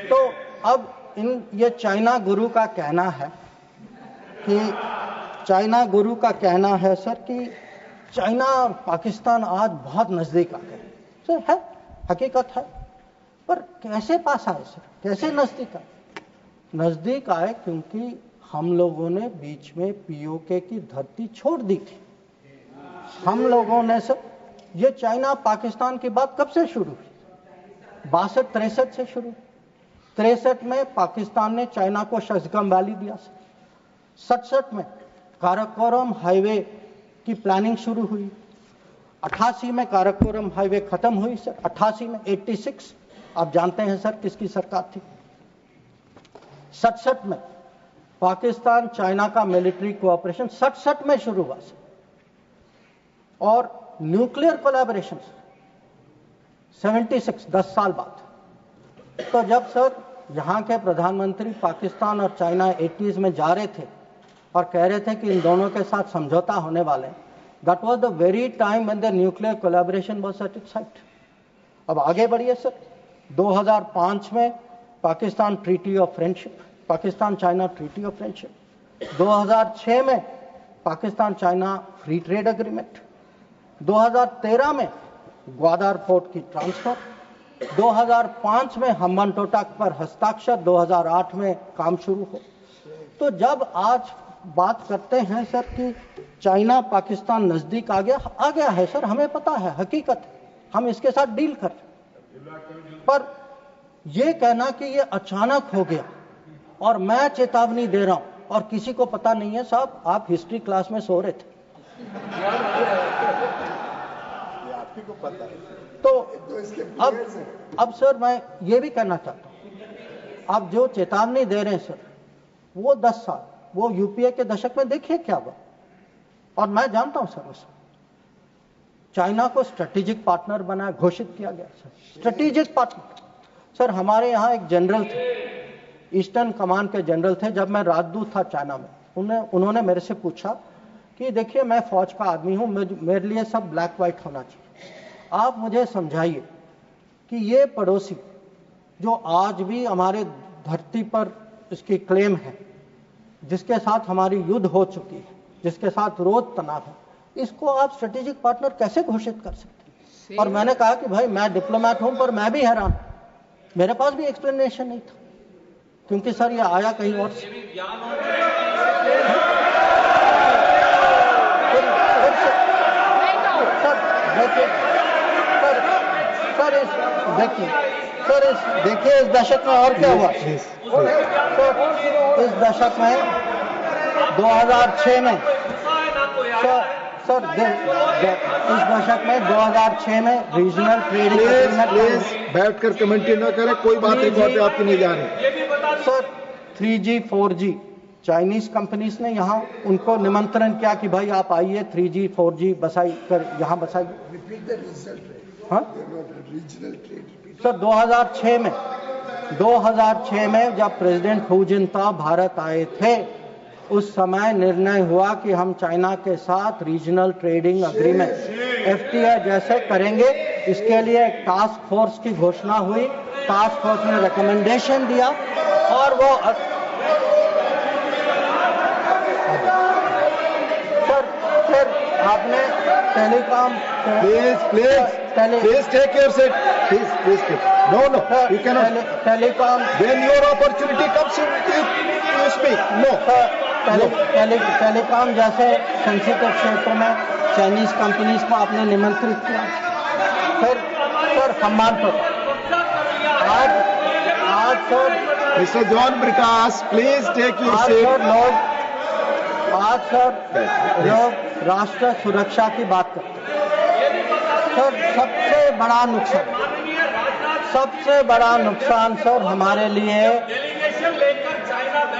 तो अब ये चाइना गुरु का कहना है सर कि चाइना और पाकिस्तान आज बहुत नजदीक आ गए। सर है, हकीकत है, पर कैसे पास आए सर, कैसे नजदीक आए? क्योंकि हम लोगों ने बीच में पीओके की धरती छोड़ दी थी। हम लोगों ने सर, ये चाइना पाकिस्तान की बात कब से शुरू हुई? 62-63 से शुरू। 63 में पाकिस्तान ने चाइना को शशगम वैली दिया सर। 67 में काराकोरम हाईवे की प्लानिंग शुरू हुई। 88 में काराकोरम हाईवे खत्म हुई सर। 88 में 86 आप जानते हैं सर किसकी सरकार थी। 67 में पाकिस्तान चाइना का मिलिट्री कोऑपरेशन 67 में शुरू हुआ सर। और न्यूक्लियर कोलैबोरेशन 76, 10 साल बाद। तो जब सर यहाँ के प्रधानमंत्री पाकिस्तान और चाइना 80s में जा रहे थे और कह रहे थे कि इन दोनों के साथ समझौता होने वाले, that was the very time when the nuclear collaboration was at its height. अब आगे बढ़िए सर, 2005 में Pakistan treaty of friendship, Pakistan China treaty of friendship. 2006 में Pakistan China free trade agreement. 2013 में ग्वादर पोर्ट की ट्रांसफर। 2005 में हम्बनटोटा पर हस्ताक्षर। 2008 में काम शुरू हो। तो जब आज बात करते हैं सर कि चाइना पाकिस्तान नजदीक आ गया है सर, हमें पता है, हकीकत है, हम इसके साथ डील कर रहे। पर यह कहना कि ये अचानक हो गया और मैं चेतावनी दे रहा हूं और किसी को पता नहीं है, साहब आप हिस्ट्री क्लास में सो रहे थे। को पता है। तो अब सर मैं ये भी कहना चाहता हूं, आप जो चेतावनी दे रहे हैं सर, वो 10 साल, वो यूपीए के दशक में देखिए क्या हुआ। और मैं जानता हूं सर, उसमें चाइना को स्ट्रेटेजिक पार्टनर बना घोषित किया गया सर, स्ट्रेटेजिक पार्टनर। सर हमारे यहाँ एक जनरल थे, ईस्टर्न कमान के जनरल थे, जब मैं राजदूत था चाइना में, उन्होंने मेरे से पूछा कि देखिए मैं फौज का आदमी हूं, मेरे लिए सब ब्लैक व्हाइट होना चाहिए, आप मुझे समझाइए कि ये पड़ोसी जो आज भी हमारे धरती पर इसकी क्लेम है, जिसके साथ हमारी युद्ध हो चुकी है, जिसके साथ रोज तनाव है, इसको आप स्ट्रेटेजिक पार्टनर कैसे घोषित कर सकते हैं? और मैंने कहा कि भाई मैं डिप्लोमेट हूं, पर मैं भी हैरान, मेरे पास भी एक्सप्लेनेशन नहीं था, क्योंकि सर ये आया कहीं और से। देखिए इस दशक में और क्या हुआ। इस दशक में 2006 में सर इस दशक में 2006 में रीजनल ट्रेडिंग प्लीज बैठकर कमेंट्री न करें, कोई बात रिकॉर्ड पे आपकी नहीं जा रही। Sir 3G 4G Chinese companies ने यहाँ उनको निमंत्रण किया कि भाई आप आइए 3G 4G बसाई कर यहाँ बसाइए। हाँ सर 2006 में जब प्रेसिडेंट हू जिनताओ भारत आए थे, उस समय निर्णय हुआ कि हम चाइना के साथ रीजनल ट्रेडिंग अग्रीमेंट FTA जैसे करेंगे। इसके लिए एक टास्क फोर्स की घोषणा हुई, टास्क फोर्स ने रिकमेंडेशन दिया और वो सर फिर आपने telecom please take your seat, please no you can not telecom when your opportunity comes you speak no. Telecom जैसे सेंसिटिव क्षेत्र में चाइनीज कंपनीज को आपने निमंत्रित किया। फिर सर सम्मान तो आज sir mister John Brittas please take your seat. आज सर लोग राष्ट्र सुरक्षा की बात करते हैं। सर सबसे बड़ा नुकसान सर हमारे लिए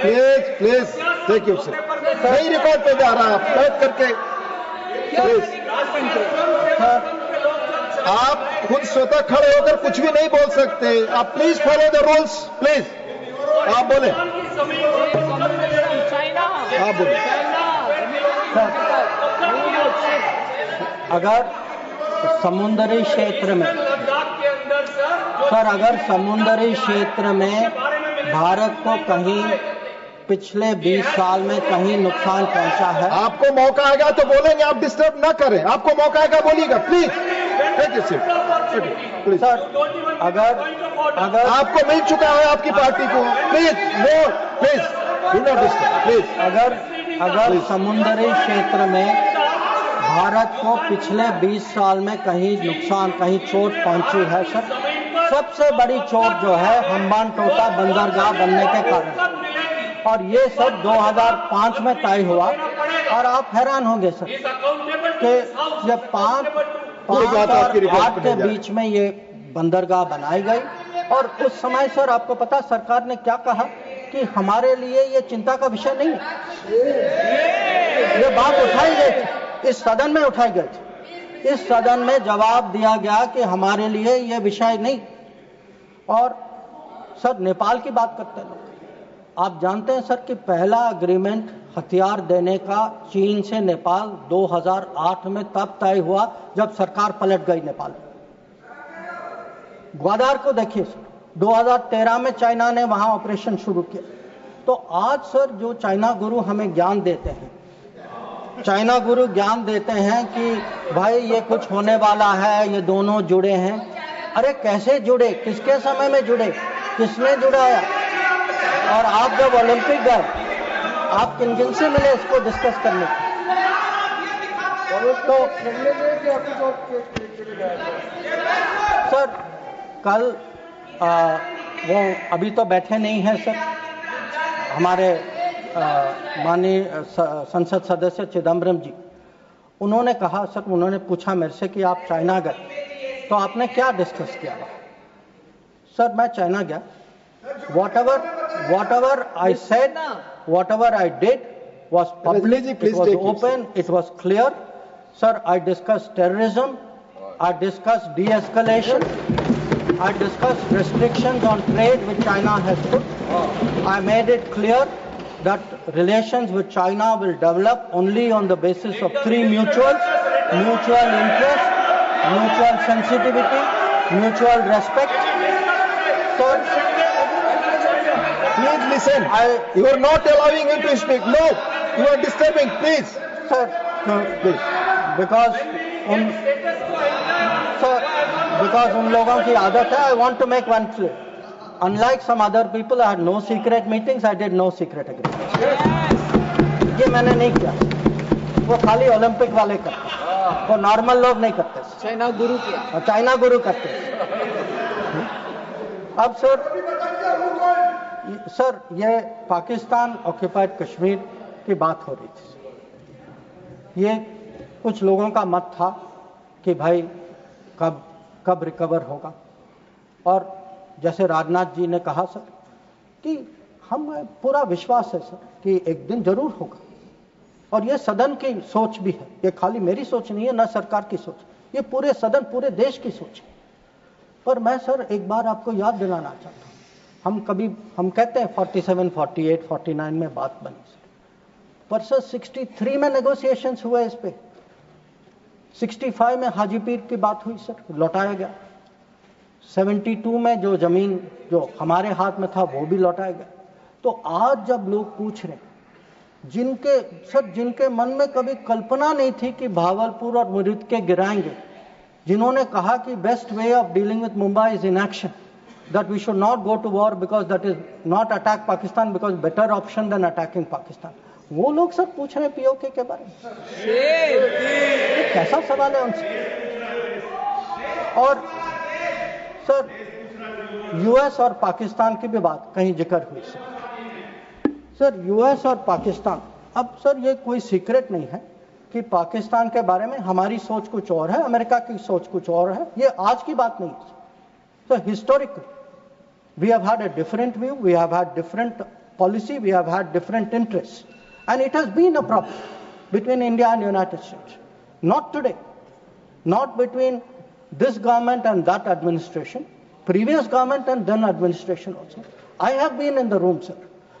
प्लीज टेक योर सीट। नहीं रिकॉर्ड पे जा रहा, आप बैठ करके प्लीज। आप खुद स्वतः खड़े होकर कुछ भी नहीं बोल सकते, आप please follow the rules please. आप बोले, आप बोले। अगर समुद्री क्षेत्र में अगर समुद्री क्षेत्र में भारत को कहीं पिछले 20 साल में कहीं नुकसान पहुंचा है, आपको मौका आएगा तो बोलेंगे, आप डिस्टर्ब ना करें। आपको मौका आएगा बोलिएगा प्लीज। सर अगर आपको मिल चुका है आपकी पार्टी को, please do not disturb please. अगर समुद्री क्षेत्र में भारत को पिछले 20 साल में कहीं नुकसान, कहीं चोट पहुंची है सर, सबसे बड़ी चोट जो है हम्बानटोटा बंदरगाह बनने के कारण, और ये सब 2005 में तय हुआ। और आप हैरान होंगे सर कि जब 5 और 8 के बीच में ये बंदरगाह बनाई गई, और उस समय सर आपको पता सरकार ने क्या कहा कि हमारे लिए ये चिंता का विषय नहीं है। ये बात उठाई गई थी, इस सदन में उठाई गई थी। इस सदन में जवाब दिया गया कि हमारे लिए ये विषय नहीं। और सर नेपाल की बात करते हैं, आप जानते हैं सर कि पहला एग्रीमेंट हथियार देने का चीन से नेपाल 2008 में तब तय हुआ जब सरकार पलट गई नेपाल। ग्वादार को देखिए सर, 2013 में चाइना ने वहां ऑपरेशन शुरू किया। तो आज सर जो चाइना गुरु हमें ज्ञान देते हैं, चाइना गुरु ज्ञान देते हैं कि भाई ये कुछ होने वाला है, ये दोनों जुड़े हैं। अरे कैसे जुड़े, किसके समय में जुड़े, किसने जुड़ाया? और आप जब ओलंपिक गए, आप किन किन से मिले इसको डिस्कस करने तो सर कल वो अभी तो बैठे नहीं हैं सर, हमारे माननीय संसद सदस्य चिदम्बरम जी, उन्होंने कहा सर, उन्होंने पूछा मेरे से कि आप चाइना गए तो आपने क्या डिस्कस किया? सर मैं चाइना गया, whatever I said, whatever I did was public, it was open, it was clear. Sir, I discussed terrorism, I discussed de-escalation, I discussed restrictions on trade which China has put. I made it clear that relations with China will develop only on the basis of 3 mutuals: mutual interest, mutual sensitivity, mutual respect. Sir, please listen. You are not allowing him to speak. No, you are disturbing. Please, sir. Please, because उन लोगों की आदत है. I want to make one clear. Unlike some other people, I had no secret meetings. I did no secret agreements. ये मैंने नहीं किया. वो खाली ओलंपिक वाले करते, वो नॉर्मल लोग नहीं करते. चाइना गुरु किया, चाइना गुरु करते. अब सर ये पाकिस्तान ऑक्यूपाइड कश्मीर की बात हो रही थी. ये कुछ लोगों का मत था कि भाई कब रिकवर होगा, और जैसे राजनाथ जी ने कहा सर कि हम पूरा विश्वास है सर कि एक दिन जरूर होगा, और ये सदन की सोच भी है, ये खाली मेरी सोच नहीं है, न सरकार की सोच, ये पूरे सदन पूरे देश की सोच है। पर मैं सर एक बार आपको याद दिलाना चाहता हूँ, हम कहते हैं 47, 48, 49 में बात बनी सर, पर सर 63 में नेगोशिएशंस हुए इस पे, 65 में हाजी पीर की बात हुई सर, लौटाया गया, 72 में जो जमीन जो हमारे हाथ में था वो भी लौटाया गया। तो आज जब लोग पूछ रहे हैं, जिनके मन में कभी कल्पना नहीं थी कि भागलपुर और मुरीद के गिराएंगे, जिन्होंने कहा कि best way of dealing with Mumbai is inaction, that we should not go to war because that is not attack Pakistan because better option than attacking Pakistan, वो लोग सब पूछ रहे हैं पीओके के बारे में। ये कैसा सवाल है उनसे? और सर यूएस और पाकिस्तान की भी बात कहीं जिक्र हुई सर, यूएस और पाकिस्तान, अब सर ये कोई सीक्रेट नहीं है कि पाकिस्तान के बारे में हमारी सोच कुछ और है, अमेरिका की सोच कुछ और है, ये आज की बात नहीं है sir. Historically we have had a different view, we have had different policy, we have had different interest, and it has been a problem between India and United States. Not today, not between this government and that administration, previous government and then administration also. I have been in the room, sir.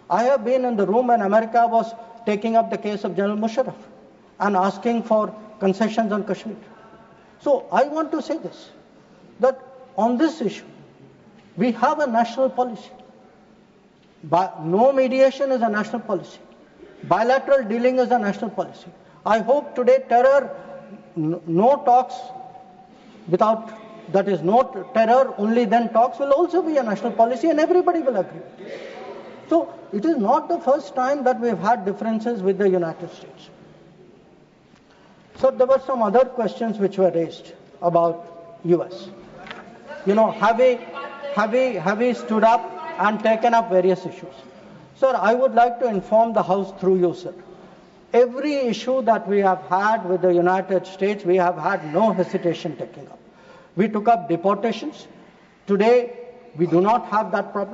I have been in the room when America was taking up the case of General Musharraf and asking for concessions on Kashmir. So I want to say this, that on this issue, we have a national policy. No mediation is a national policy. Bilateral dealing is a national policy. I hope today terror, no talks without, that is no terror, only then talks will also be a national policy and everybody will agree. So it is not the first time that we have had differences with the United States. So there were some other questions which were raised about US. You know, have we stood up and taken up various issues? Sir, I would like to inform the House through you, sir. Every issue that we have had with the United States, we have had no hesitation taking up. We took up deportations. Today, we do not have that problem.